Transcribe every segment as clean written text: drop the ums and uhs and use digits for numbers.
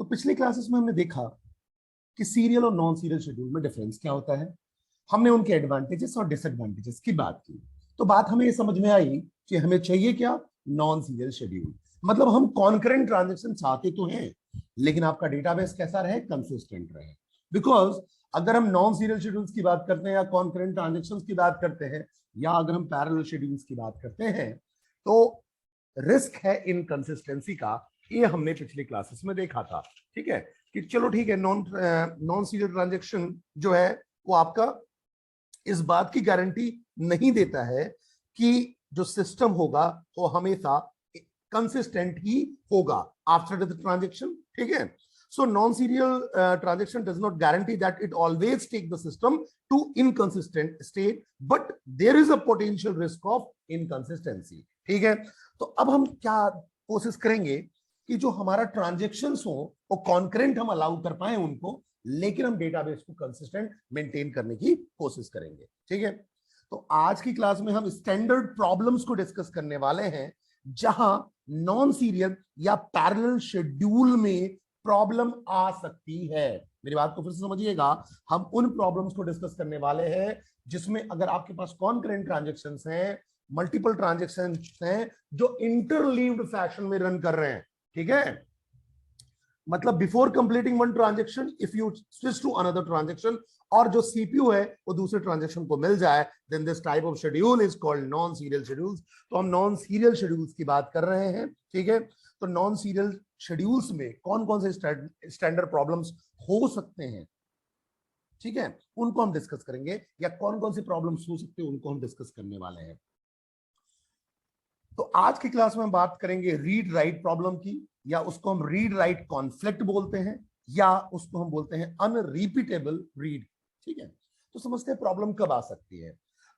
तो पिछले क्लासेस में हमने देखा कि सीरियल और नॉन सीरियल शेड्यूल में डिफरेंस क्या होता है। हमने उनके एडवांटेजेस और डिसएडवांटेजेस की बात की। तो बात हमें ये समझ में आई कि हमें चाहिए क्या, नॉन सीरियल शेड्यूल। मतलब हम कॉन्करेंट ट्रांजैक्शन चाहते तो हैं, लेकिन आपका डेटाबेस कैसा रहे, कंसिस्टेंट रहे। बिकॉज अगर हम नॉन सीरियल शेड्यूल्स की बात करते हैं या कॉन्करेंट ट्रांजैक्शंस की बात करते हैं या अगर हम पैरेलल शेड्यूल्स की बात करते हैं तो रिस्क है इनकंसिस्टेंसी का। ये हमने पिछले क्लासेस में देखा था। ठीक है कि चलो ठीक है, नॉन सीरियल ट्रांजैक्शन जो है वो आपका इस बात की गारंटी नहीं देता है कि जो सिस्टम होगा वो हमेशा कंसिस्टेंट ही होगा आफ्टर द ट्रांजैक्शन। ठीक है, so non-serial transaction does not guarantee that it always take the system to inconsistent state, but there is a potential risk of inconsistency. ठीक है, तो अब हम क्या कोशिश करेंगे कि जो हमारा ट्रांजेक्शंस हो वो कॉन्करेंट हम अलाउ कर पाए उनको, लेकिन हम डेटाबेस को कंसिस्टेंट मेंटेन करने की कोशिश करेंगे। ठीक है, तो आज की क्लास में हम स्टैंडर्ड प्रॉब्लम्स को डिस्कस करने वाले हैं जहां नॉन सीरियल या पैरेलल शेड्यूल में प्रॉब्लम आ सकती है। मेरी बात को फिर से समझिएगा, हम उन प्रॉब्लम्स को डिस्कस करने वाले हैं जिसमें अगर आपके पास कॉन्करेंट ट्रांजैक्शंस हैं, मल्टीपल ट्रांजैक्शंस हैं जो इंटरलीव्ड फैशन में रन कर रहे हैं। ठीक है, मतलब before completing one transaction if you switch to another transaction और जो सीपीयू है वो दूसरे ट्रांजैक्शन को मिल जाए, then this type of schedule is called non serial schedules. तो हम नॉन सीरियल शेड्यूल्स की बात कर रहे हैं। ठीक है, तो नॉन सीरियल शेड्यूल्स में कौन कौन से स्टैंडर्ड प्रॉब्लम्स हो सकते हैं, ठीक है, उनको हम डिस्कस करेंगे, या कौन कौन से प्रॉब्लम्स हो सकते हैं उनको हम डिस्कस करने वाले हैं। तो आज की क्लास में हम बात करेंगे रीड राइट प्रॉब्लम की, या उसको हम रीड राइट कॉन्फ्लिक्ट बोलते हैं, या उसको हम बोलते हैं अनरिपीटेबल रीड। ठीक है, तो समझते हैं प्रॉब्लम कब आ सकती है।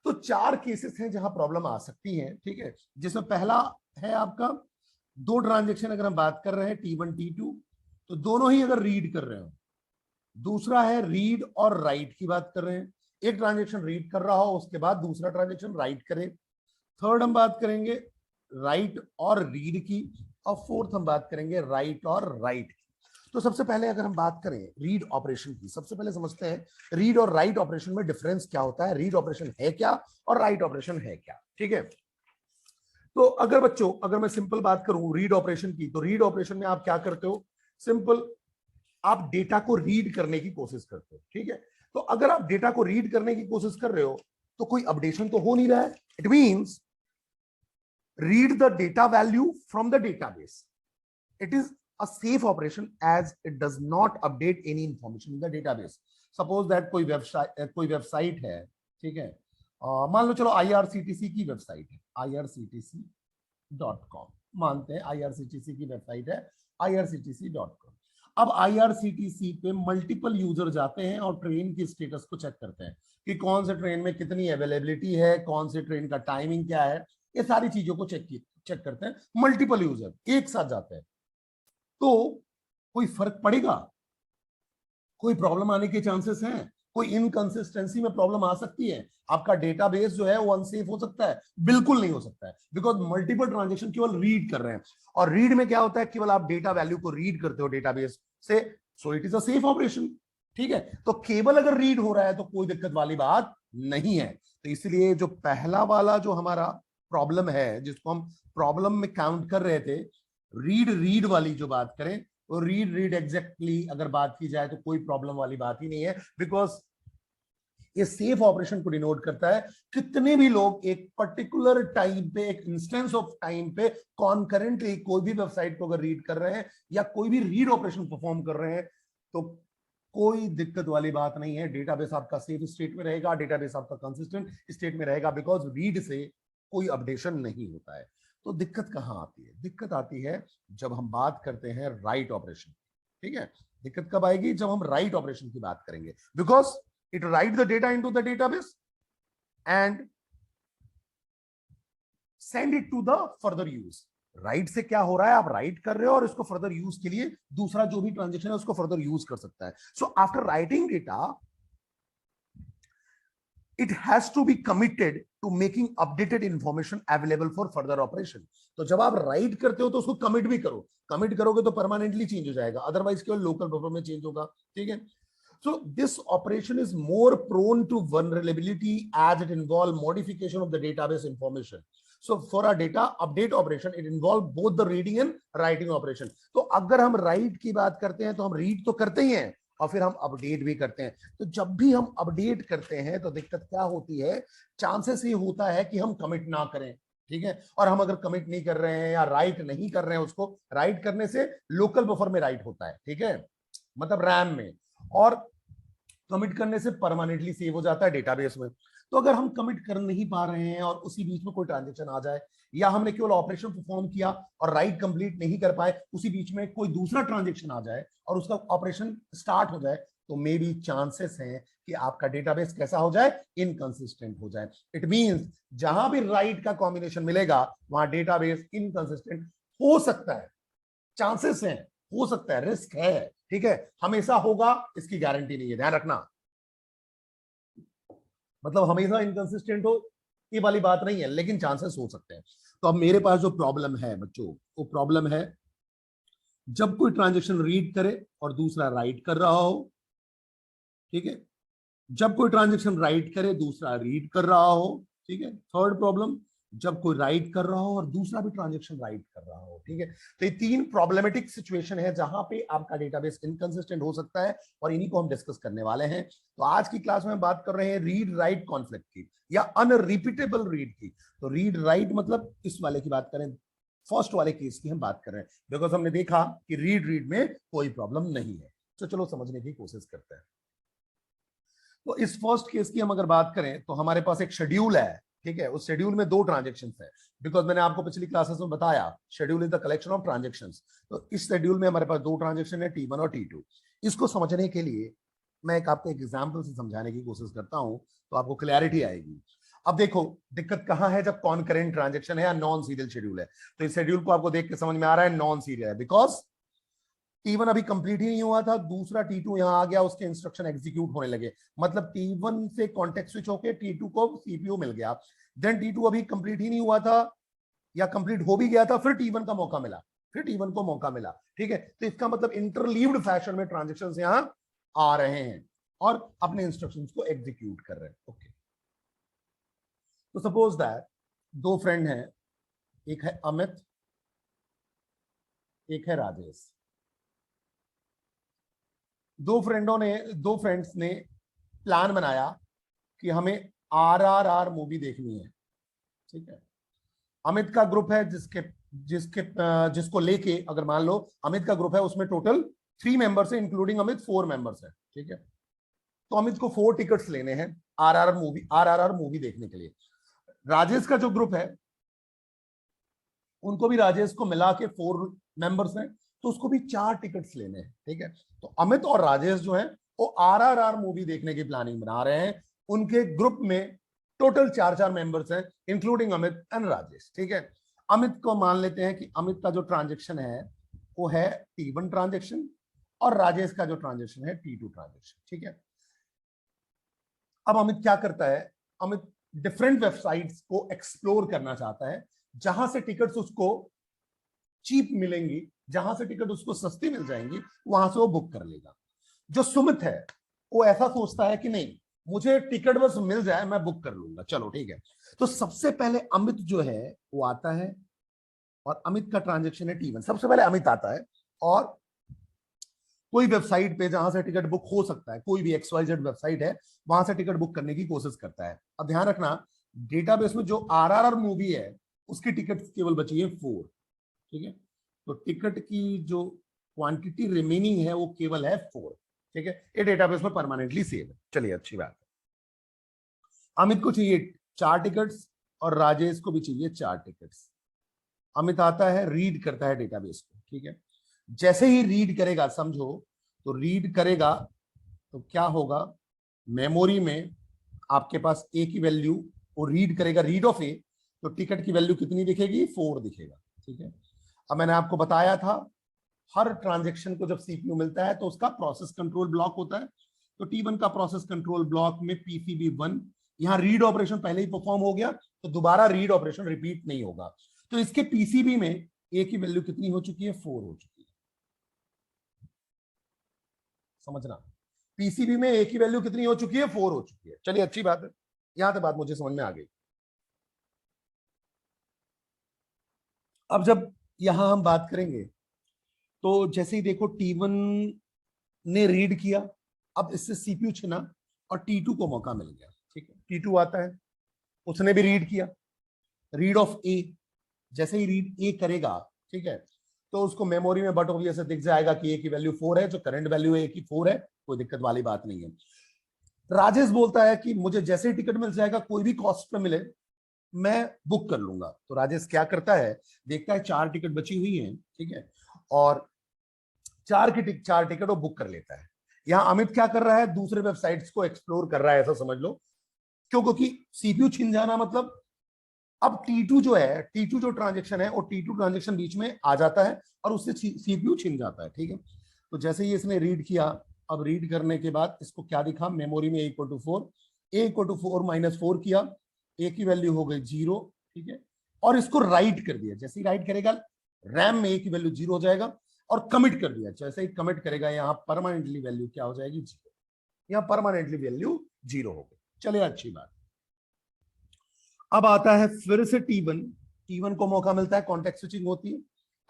तो चार केसेस हैं जहां प्रॉब्लम आ सकती है। ठीक है, जिसमें पहला है आपका दो ट्रांजैक्शन अगर हम बात कर रहे हैं T1 T2, तो दोनों ही अगर रीड कर रहे हो। दूसरा है रीड और राइट की बात कर रहे हैं, एक ट्रांजैक्शन रीड कर रहा हो उसके बाद दूसरा ट्रांजैक्शन राइट करे। थर्ड हम बात करेंगे राइट और रीड की, और फोर्थ हम बात करेंगे राइट और राइट की। तो सबसे पहले अगर हम बात करें रीड ऑपरेशन की, सबसे पहले समझते हैं रीड और राइट ऑपरेशन में डिफरेंस क्या होता है, रीड ऑपरेशन है क्या और राइट ऑपरेशन है क्या। ठीक है, तो अगर बच्चों अगर मैं सिंपल बात करूं रीड ऑपरेशन की, तो रीड ऑपरेशन में आप क्या करते हो, सिंपल आप डेटा को रीड करने की कोशिश करते हो। ठीक है, तो अगर आप डेटा को रीड करने की कोशिश कर रहे हो तो कोई अपडेशन तो हो नहीं रहा है। It means read the data value from the database. It is a safe operation as it does not update any information in the database. Suppose that कोई वेबसाइट है, ठीक है, मान लो चलो IRCTC की वेबसाइट है, irctc.com मानते हैं IRCTC की वेबसाइट है irctc.com। अब IRCTC पे मल्टीपल यूजर जाते हैं और ट्रेन की स्टेटस को चेक करते हैं कि कौन से ट्रेन में कितनी अवेलेबिलिटी है, कौन से ट्रेन का टाइमिंग क्या है, ये सारी चीजों को चेक करते हैं। मल्टीपल यूजर एक साथ जाते हैं, तो कोई फर्क पड़ेगा, कोई प्रॉब्लम आने के चांसेस हैं, कोई इनकंसिस्टेंसी में प्रॉब्लम आ सकती है, आपका डेटाबेस जो है वो अनसेफ हो सकता है, बिल्कुल नहीं हो सकता है, बिकॉज मल्टीपल ट्रांजैक्शन केवल रीड कर रहे हैं। और रीड में क्या होता है, केवल आप डेटा वैल्यू को रीड करते हो डेटाबेस से, so it is a safe operation. ठीक है, तो केवल अगर रीड हो रहा है तो कोई दिक्कत वाली बात नहीं है। तो इसलिए जो पहला वाला जो हमारा प्रॉब्लम है, जिसको हम प्रॉब्लम में काउंट कर रहे थे, रीड वाली जो बात करें, तो रीड एग्जैक्टली अगर बात की जाए तो कोई प्रॉब्लम वाली बात ही नहीं है, बिकॉज ये सेफ ऑपरेशन को डिनोट करता है। कितने भी लोग एक पर्टिकुलर टाइम पे, एक इंस्टेंस ऑफ टाइम पे कॉन्करेंटली कोई भी वेबसाइट को अगर रीड कर रहे हैं या कोई भी रीड ऑपरेशन परफॉर्म कर रहे हैं, तो कोई दिक्कत वाली बात नहीं है। डेटाबेस आपका सेफ स्टेट में रहेगा, डेटाबेस आपका कंसिस्टेंट स्टेट में रहेगा, बिकॉज रीड से कोई अपडेशन नहीं होता है। तो दिक्कत कहां आती है, दिक्कत आती है जब हम बात करते हैं राइट ऑपरेशन। ठीक है, दिक्कत कब आएगी, जब हम राइट ऑपरेशन की बात करेंगे, because it write the data into the database and send it to the further use. Right से क्या हो रहा है, आप राइट कर रहे हो और इसको फर्दर यूज के लिए दूसरा जो भी ट्रांजेक्शन है उसको फर्दर यूज कर सकता है। So after writing data it has to be committed to making updated information available for further operation. तो जब आप राइट करते हो तो उसको कमिट भी करो, कमिट करोगे तो परमानेंटली चेंज हो जाएगा, अदरवाइज केवल लोकल बफर में चेंज होगा, ठीक है। So this operation is more prone to vulnerability as it involves modification of the database information. So for our data update operation, it involves both the reading and writing operation. तो अगर हम write की बात करते हैं तो हम read तो करते ही हैं और फिर हम अपडेट भी करते हैं। तो जब भी हम अपडेट करते हैं तो दिक्कत क्या होती है, चांसेस ये होता है कि हम कमिट ना करें, ठीक है। और हम अगर कमिट नहीं कर रहे हैं या राइट नहीं कर रहे हैं, उसको राइट करने से लोकल बफर में राइट होता है, ठीक है, मतलब रैम में, और कमिट करने से परमानेंटली सेव हो जाता है डेटाबेस में। तो अगर हम कमिट कर नहीं पा रहे हैं और उसी बीच में कोई ट्रांजेक्शन आ जाए, या हमने केवल ऑपरेशन परफॉर्म किया और राइट कंप्लीट नहीं कर पाए, उसी बीच में कोई दूसरा ट्रांजेक्शन आ जाए और उसका ऑपरेशन स्टार्ट हो जाए, तो मे बी चांसेस हैं कि आपका डेटाबेस कैसा हो जाए, इनकंसिस्टेंट हो जाए। इट मींस जहां भी राइट का कॉम्बिनेशन मिलेगा वहां डेटाबेस इनकंसिस्टेंट हो सकता है, चांसेस हैं, हो सकता है, रिस्क है, ठीक है। हमेशा होगा इसकी गारंटी नहीं है, ध्यान रखना, मतलब हमेशा इनकंसिस्टेंट हो ये वाली बात नहीं है, लेकिन चांसेस हो सकते हैं। तो अब मेरे पास जो प्रॉब्लम है बच्चों, वो प्रॉब्लम है जब कोई ट्रांजेक्शन रीड करे और दूसरा राइट कर रहा हो, ठीक है, जब कोई ट्रांजेक्शन राइट करे दूसरा रीड कर रहा हो, ठीक है। थर्ड प्रॉब्लम, जब कोई राइट कर रहा हो और दूसरा भी ट्रांजेक्शन राइट कर रहा हो, ठीक है। तो ये तीन प्रॉब्लमेटिक सिचुएशन है जहां पे आपका डेटाबेस इनकंसिस्टेंट हो सकता है, और इन्हीं को हम डिस्कस करने वाले हैं। तो आज की क्लास में बात कर रहे हैं रीड राइट कॉन्फ्लिक्ट की या अनरिपीटेबल रीड की। तो रीड राइट मतलब इस वाले की बात करें, फर्स्ट वाले केस की हम बात कर रहे हैं, बिकॉज हमने देखा कि रीड रीड में कोई प्रॉब्लम नहीं है। तो चलो समझने की कोशिश करते हैं। तो इस फर्स्ट केस की हम अगर बात करें तो हमारे पास एक शेड्यूल है, ठीक है, उस शेड्यूल में दो ट्रांजेक्शंस है, बिकॉज मैंने आपको पिछली क्लासेस में बताया schedule is the collection of transactions. तो इस शेड्यूल में हमारे पास दो ट्रांजेक्शन है, T1 और T2। इसको समझने के लिए मैं आपको एक एग्जांपल से समझाने की कोशिश करता हूं तो आपको क्लैरिटी आएगी। अब देखो दिक्कत कहां है, जब कॉन्करेंट ट्रांजेक्शन है या नॉन सीरियल शेड्यूल है। तो इस शेड्यूल को आपको देख के समझ में आ रहा है नॉन सीरियल है, बिकॉज T1 अभी कंप्लीट ही नहीं हुआ था, दूसरा T2 यहां आ गया, उसके इंस्ट्रक्शन एग्जीक्यूट होने लगे, मतलब T1 से कॉन्टेक्स्ट स्विच होके T2 को सीपीयू मिल गया। देन T2 अभी कंप्लीट ही नहीं हुआ था या कंप्लीट हो भी गया था, फिर T1 का मौका मिला, फिर T1 को मौका मिला, ठीक है। तो इसका मतलब इंटरलीव्ड फैशन में ट्रांजेक्शंस यहां आ रहे हैं और अपने इंस्ट्रक्शंस को एग्जीक्यूट कर रहे हैं, ओके। तो सपोज दैट दो फ्रेंड हैं, एक है अमित, एक है राजेश। दो फ्रेंड्स ने प्लान बनाया कि हमें RRR मूवी देखनी है, ठीक है। अमित का ग्रुप है जिसके जिसके जिसको लेके, अगर मान लो अमित का ग्रुप है उसमें टोटल 3 मेंबर्स है, इंक्लूडिंग अमित 4 मेंबर्स है, ठीक है। तो अमित को 4 टिकट्स लेने हैं RRR मूवी देखने के लिए। राजेश का जो ग्रुप है उनको भी राजेश को मिला के 4 मेंबर्स हैं, तो उसको भी 4 टिकट्स लेने हैं, ठीक है। तो अमित और राजेश जो है वो RRR मूवी देखने की प्लानिंग बना रहे हैं। उनके ग्रुप में टोटल 4 मेंबर्स हैं, इंक्लूडिंग अमित एंड राजेश, ठीक है। अमित को मान लेते हैं कि अमित का जो ट्रांजेक्शन है वो है T1 ट्रांजेक्शन और राजेश का जो ट्रांजेक्शन है T2 ट्रांजेक्शन, ठीक है। अब अमित क्या करता है, अमित डिफरेंट वेबसाइट्स को एक्सप्लोर करना चाहता है, जहां से टिकट्स उसको चीप मिलेंगी, जहां से टिकट उसको सस्ती मिल जाएंगी, वहां से वो बुक कर लेगा। जो सुमित है वो ऐसा सोचता है कि नहीं, मुझे टिकट बस मिल जाए मैं बुक कर लूंगा, चलो ठीक है। तो सबसे पहले अमित जो है वो आता है और अमित का ट्रांजेक्शन है T1। सबसे पहले अमित आता है और कोई वेबसाइट पे जहां से टिकट बुक हो सकता है, कोई भी XYZ वेबसाइट है, वहां से टिकट बुक करने की कोशिश करता है। अब ध्यान रखना डेटाबेस में जो RRR मूवी है उसकी टिकट केवल बची है 4, ठीक है। तो टिकट की जो क्वांटिटी रिमेनिंग है वो केवल है 4, ठीक है। ये डेटाबेस में परमानेंटली सेव है, चलिए अच्छी बात है। अमित को चाहिए 4 टिकट्स और राजेश को भी चाहिए 4 टिकट्स। अमित आता है, रीड करता है डेटाबेस को, ठीक है। जैसे ही रीड करेगा, समझो तो रीड करेगा तो क्या होगा, मेमोरी में आपके पास A की वैल्यू वो रीड करेगा, रीड ऑफ A, तो टिकट की वैल्यू कितनी दिखेगी, 4 दिखेगा, ठीक है। अब मैंने आपको बताया था हर ट्रांजेक्शन को जब सीपीयू मिलता है तो उसका प्रोसेस कंट्रोल ब्लॉक होता है। तो T1 का प्रोसेस कंट्रोल ब्लॉक में PCB1 यहां रीड ऑपरेशन पहले ही परफॉर्म हो गया, तो दोबारा रीड ऑपरेशन रिपीट नहीं होगा। तो इसके पीसीबी में ए की वैल्यू कितनी हो चुकी है, 4 हो चुकी है। समझना, पीसीबी में ए की वैल्यू कितनी हो चुकी है, 4 हो चुकी है। चलिए अच्छी बात है, यहां तक बात मुझे समझ में आ गई। अब जब यहां हम बात करेंगे तो जैसे ही देखो T1 ने रीड किया, अब इससे सीपीयू छिना और T2 को मौका मिल गया। ठीक है, T2 आता है, उसने भी रीड किया, रीड ऑफ ए। जैसे ही रीड ए करेगा, ठीक है, तो उसको मेमोरी में बट ऑब्वियस दिख जाएगा कि ए की वैल्यू 4 है, जो करंट वैल्यू ए की 4 है, कोई दिक्कत वाली बात नहीं है। राजेश बोलता है कि मुझे जैसे ही टिकट मिल जाएगा, कोई भी कॉस्ट पे मिले, मैं बुक कर लूंगा। तो राजेश क्या करता है, देखता है 4 टिकट बची हुई हैं, ठीक है, और 4 टिकट वो बुक कर लेता है। यहां अमित क्या कर रहा है, दूसरे वेबसाइट्स को एक्सप्लोर कर रहा है, ऐसा समझ लो। क्यों? क्योंकि सीपीयू छिन जाना मतलब अब T2 जो है, T2 जो ट्रांजेक्शन है, और T2 ट्रांजेक्शन बीच में आ जाता है और उससे सीपीयू छिन जाता है। ठीक है, तो जैसे ही इसने रीड किया, अब रीड करने के बाद इसको क्या दिखा, मेमोरी में A=4, A=4 - 4 किया, ए की वैल्यू हो गई 0। ठीक है, और इसको राइट कर दिया। जैसे ही राइट करेगा, रैम में ए की वैल्यू 0 हो जाएगा, और कमिट कर दिया। जैसे ही कमिट करेगा, यहां परमानेंटली वैल्यू क्या हो जाएगी, 0। यहां परमानेंटली वैल्यू 0 हो गई। चलिए अच्छी बात। अब आता है फिर से T1 को मौका मिलता है, कॉन्टेक्स्ट स्विचिंग होती है।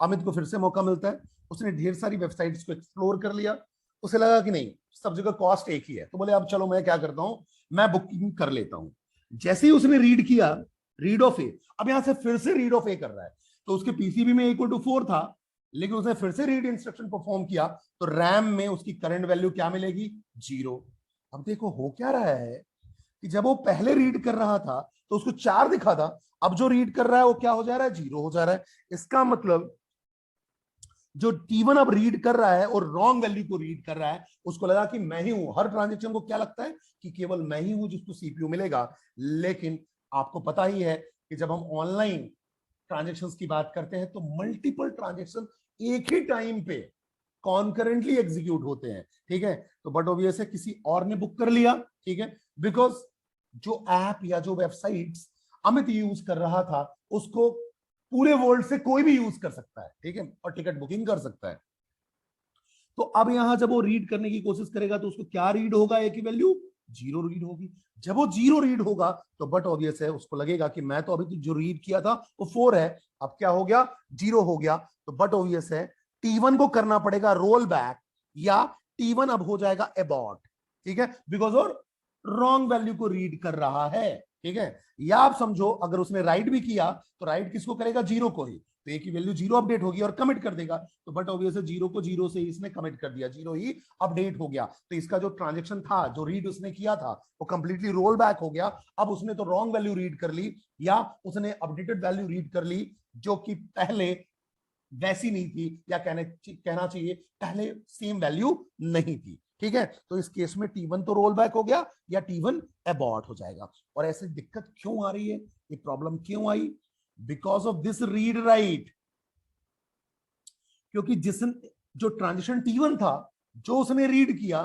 अमित को फिर से मौका मिलता है, उसने ढेर सारी वेबसाइट्स को एक्सप्लोर कर लिया, उसे लगा कि नहीं, सब जगह कॉस्ट एक ही है, तो बोले अब चलो मैं क्या करता हूं, मैं बुकिंग कर लेता हूं। जैसे ही उसने रीड किया, रीड ऑफ ए, अब यहां से फिर से रीड ऑफ ए कर रहा है, तो उसके पीसीबी में A=4 था, लेकिन उसने फिर से रीड इंस्ट्रक्शन परफॉर्म किया, तो रैम में उसकी करंट वैल्यू क्या मिलेगी, 0। अब देखो हो क्या रहा है कि जब वो पहले रीड कर रहा था तो उसको 4 दिखा था, अब जो रीड कर रहा है वो क्या हो जा रहा है, 0 हो जा रहा है। इसका मतलब जो T1 अब रीड कर रहा है और रॉन्ग वैल्यू को रीड कर रहा है, उसको लगा कि मैं ही हूं। हर ट्रांजेक्शन को क्या लगता है कि केवल मैं ही हूं जिसको सीपीयू मिलेगा। लेकिन आपको पता ही है कि जब हम ऑनलाइन ट्रांजेक्शंस की बात करते हैं, तो मल्टीपल ट्रांजेक्शन एक ही टाइम पे कॉन्करेंटली एग्जीक्यूट होते हैं। ठीक है, तो बट ऑब्वियस है किसी और ने बुक कर लिया। ठीक है, बिकॉज जो ऐप या जो वेबसाइट्स अमित यूज कर रहा था, उसको पूरे वर्ल्ड से कोई भी यूज कर सकता है। ठीक है, और टिकट बुकिंग कर सकता है। तो अब यहां जब वो रीड करने की कोशिश करेगा, तो उसको क्या रीड होगा, ए की वैल्यू 0 रीड होगी। जब वो 0 रीड होगा, तो बट ऑब्वियस है उसको लगेगा कि मैं तो अभी जो रीड किया था वो 4 है, अब क्या हो गया, 0 हो गया। तो बट ऑब्वियस है T1 को करना पड़ेगा रोल बैक, या T1 अब हो जाएगा अबॉर्ट। ठीक है, बिकॉज और रॉन्ग वैल्यू को रीड कर रहा है। ठीक है, या आप समझो अगर उसने राइट भी किया, तो राइट किसको करेगा, 0 को ही, तो ए की वैल्यू 0 अपडेट होगी और कमिट कर देगा। तो बट ऑब्वियस 0 को 0 से इसने कमिट कर दिया, 0 ही अपडेट हो गया। तो इसका जो ट्रांजेक्शन था, जो रीड उसने किया था, वो कंप्लीटली रोल बैक हो गया। अब उसने तो रॉन्ग वैल्यू रीड कर ली, या उसने अपडेटेड वैल्यू रीड कर ली, जो कि पहले वैसी नहीं थी, या कहना चाहिए पहले सेम वैल्यू नहीं थी। ठीक है, तो इस केस में T1 तो रोल बैक हो गया, या T1 अबॉर्ट हो जाएगा। और ऐसी दिक्कत क्यों आ रही है, ये प्रॉब्लम क्यों आई, because of this read write. क्योंकि जो ट्रांजिशन T1 था, जो उसने रीड किया,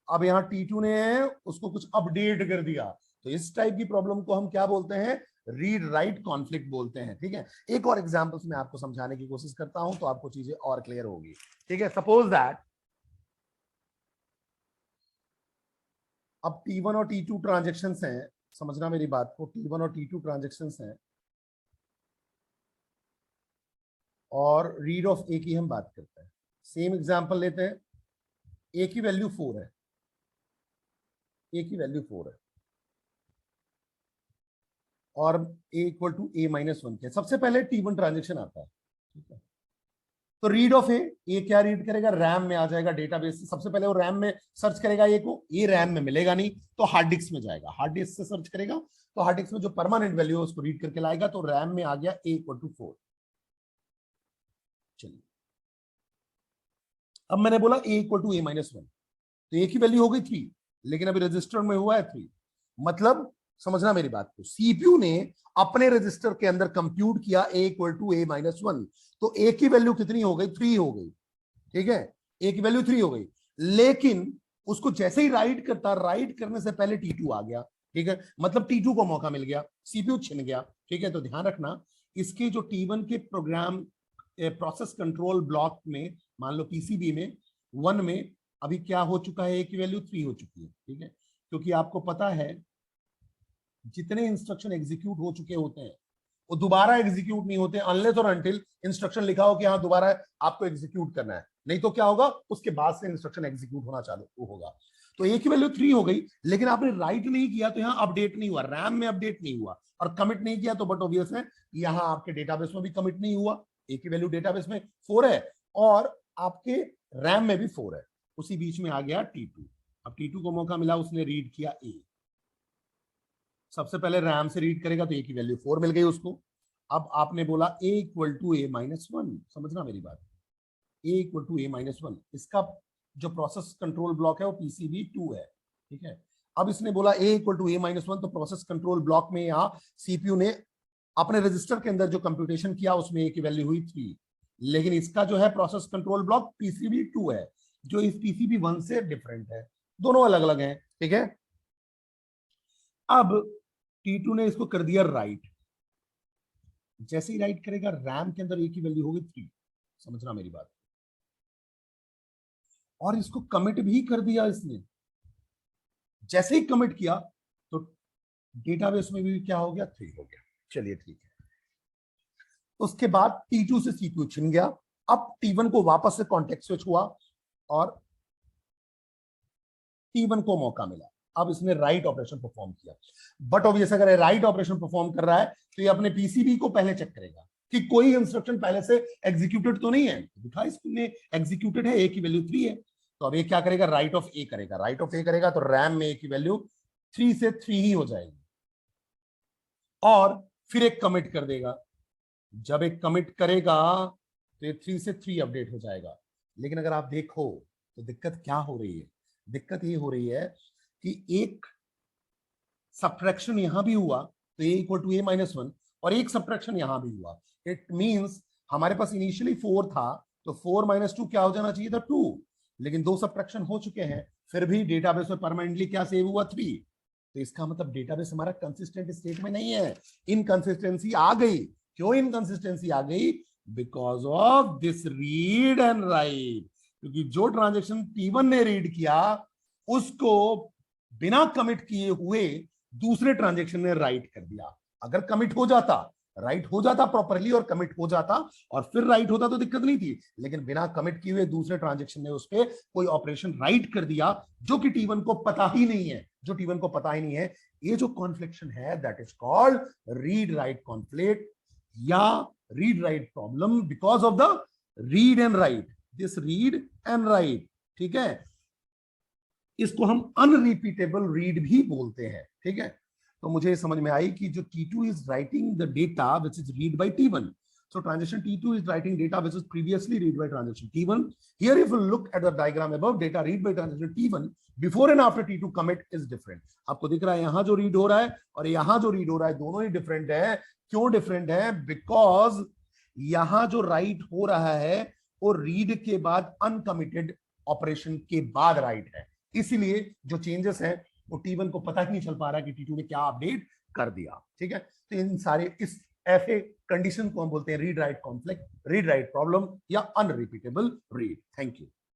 अब यहां T2 ने उसको कुछ अपडेट कर दिया। तो इस टाइप की प्रॉब्लम को हम क्या बोलते हैं, रीड राइट कॉन्फ्लिक्ट बोलते हैं। ठीक है, एक और एग्जांपल्स में आपको समझाने की कोशिश करता हूं, तो आपको चीजें और क्लियर होगी। ठीक है, सपोज दैट अब T1 और T2 ट्रांजेक्शंस हैं, समझना मेरी बात को, T1 और T2 ट्रांजेक्शंस हैं, और रीड ऑफ ए की हम बात करते हैं। सेम एग्जांपल लेते हैं, ए की वैल्यू 4 है, ए की वैल्यू 4 है, और A=A-1 के सबसे पहले T1 ट्रांजेक्शन आता है। ठीक है, तो रीड ऑफ ए क्या रीड करेगा, रैम में आ जाएगा डेटाबेस से। सबसे पहले वो रैम में सर्च करेगा ए को, ये रैम में मिलेगा नहीं, तो हार्ड डिस्क में जाएगा, हार्ड डिस्क से सर्च करेगा, तो हार्ड डिस्क में जो परमानेंट वैल्यू है उसको रीड करके लाएगा। तो रैम में आ गया A=4। चलिए, अब मैंने बोला A=A-1, तो ए की वैल्यू हो गई 3, लेकिन अभी रजिस्टर में हुआ है 3। मतलब समझना मेरी बात को, सीपीयू ने अपने रजिस्टर के अंदर कंप्यूट किया A=A-1, तो ए की वैल्यू कितनी हो गई, 3 हो गई। ठीक है, ए की वैल्यू 3 हो गई, लेकिन उसको जैसे ही राइट करता, राइट करने से पहले T2 आ गया। ठीक है, मतलब T2 को मौका मिल गया, सीपीयू छिन गया। ठीक है, तो ध्यान रखना इसके जो T1 के प्रोग्राम प्रोसेस कंट्रोल ब्लॉक में, मान लो पीसीबी में 1 में अभी क्या हो चुका है, ए की वैल्यू 3 हो चुकी है। ठीक है, क्योंकि आपको पता है जितने इंस्ट्रक्शन एग्जीक्यूट हो चुके होते हैं वो दोबारा एग्जीक्यूट नहीं होते अनलेस और अनटिल इंस्ट्रक्शन लिखा हो कि हाँ दोबारा आपको एग्जीक्यूट करना है, नहीं तो क्या होगा, उसके बाद से इंस्ट्रक्शन एग्जीक्यूट होना चालू होगा। तो ए की वैल्यू 3 हो गई, लेकिन आपने राइट नहीं किया तो यहाँ अपडेट नहीं हुआ, रैम में अपडेट नहीं हुआ, और कमिट नहीं किया तो बट ऑब्वियस है यहाँ आपके डेटाबेस में भी कमिट नहीं हुआ। ए की वैल्यू डेटाबेस में 4 है और आपके रैम में भी 4 है, उसी बीच में आ गया T2। अब T2 को मौका मिला, उसने रीड किया ए, सबसे पहले रैम से रीड करेगा तो ए की वैल्यू 4 मिल गई उसको। अब आपने बोला ए इक्वल टू ए माइनस 1, समझना मेरी बात, ए इक्वल टू ए माइनस 1, इसका जो प्रोसेस कंट्रोल ब्लॉक है वो पीसीबी 2 है। ठीक है, अब इसने बोला ए इक्वल टू ए माइनस 1, तो प्रोसेस कंट्रोल ब्लॉक में यहाँ सीपीयू ने अपने रजिस्टर के अंदर जो कंप्यूटेशन किया उसमें ए की वैल्यू हुई 3, लेकिन इसका जो है प्रोसेस कंट्रोल ब्लॉक पीसीबी 2 है जो इस पीसीबी 1 से डिफरेंट है, दोनों अलग अलग हैं। ठीक है, अब T2 ने इसको कर दिया राइट, जैसे ही राइट करेगा रैम के अंदर ए की वैल्यू होगी 3, समझना मेरी बात, और इसको कमिट भी कर दिया इसने। जैसे ही कमिट किया तो डेटाबेस में भी क्या हो गया, 3 हो गया। चलिए ठीक है, उसके बाद T2 से सीपीयू छिन गया, अब T1 को वापस से कॉन्टेक्स्ट स्विच हुआ और T1 को मौका मिला, अब इसने राइट ऑपरेशन परफॉर्म किया। बट ऑब्वियस अगर राइट ऑपरेशन परफॉर्म कर रहा है तो ये अपने पीसीबी को पहले चेक करेगा कि कोई इंस्ट्रक्शन पहले से एग्जीक्यूटेड तो नहीं है, दिखा इसने एग्जीक्यूटेड है, ए की वैल्यू 3 है, तो अब ये क्या करेगा, राइट ऑफ ए करेगा। राइट ऑफ ए करेगा तो रैम में ए की वैल्यू 3 से 3 ही हो जाएगी, और फिर एक कमिट कर देगा। जब एक कमिट करेगा तो ये 3 से 3 अपडेट हो जाएगा। लेकिन अगर आप देखो तो दिक्कत क्या हो रही है, दिक्कत ये हो रही है कि एक सब्ट्रैक्शन यहां भी हुआ तो ए इक्वल टू ए माइनस 1, और एक सब्ट्रैक्शन यहां भी हुआ। इट मींस हमारे पास इनिशियली 4 था तो 4 माइनस 2 क्या हो जाना चाहिए था, 2, लेकिन 2 सब्ट्रैक्शन हो चुके हैं, फिर भी डेटाबेस में परमानेंटली क्या सेव हुआ, 3। तो इसका मतलब डेटाबेस हमारा कंसिस्टेंट स्टेट में नहीं है, इनकंसिस्टेंसी आ गई। क्यों इनकंसिस्टेंसी आ गई, because of this read and right, क्योंकि जो ट्रांजेक्शन T1 ने रीड किया उसको बिना कमिट किए हुए दूसरे ट्रांजेक्शन ने राइट कर दिया। अगर कमिट हो जाता, राइट हो जाता प्रॉपरली और कमिट हो जाता और फिर राइट होता तो दिक्कत नहीं थी, लेकिन बिना कमिट किए हुए दूसरे ट्रांजेक्शन ने उस पर कोई ऑपरेशन राइट कर दिया जो कि T1 को पता ही नहीं है, जो T1 को पता ही नहीं है। ये जो कॉन्फ्लिक्शन है that is called read write conflict या read write problem because of the read and write, this read and write. ठीक है, इसको हम अनरिपीटेबल रीड भी बोलते हैं। ठीक है, तो मुझे समझ में आई कि जो T2 is writing the data which is read by T1, so transaction T2 is writing data which is previously read by transaction T1. Here if you look at the diagram above, data read by transaction T1 before and after T2 commit is different. आपको दिख रहा है यहां जो read हो रहा है और यहां जो रीड हो रहा है दोनों ही डिफरेंट है। क्यों डिफरेंट है, बिकॉज यहां जो राइट हो रहा है वो रीड के बाद अनकमिटेड ऑपरेशन के बाद राइट है, इसीलिए जो चेंजेस है वो T1 को पता ही नहीं चल पा रहा कि T2 ने क्या अपडेट कर दिया। ठीक है, तो इन सारे इस ऐसे कंडीशन को हम बोलते हैं read write conflict, read write problem या अनरिपीटेबल रीड। Thank you.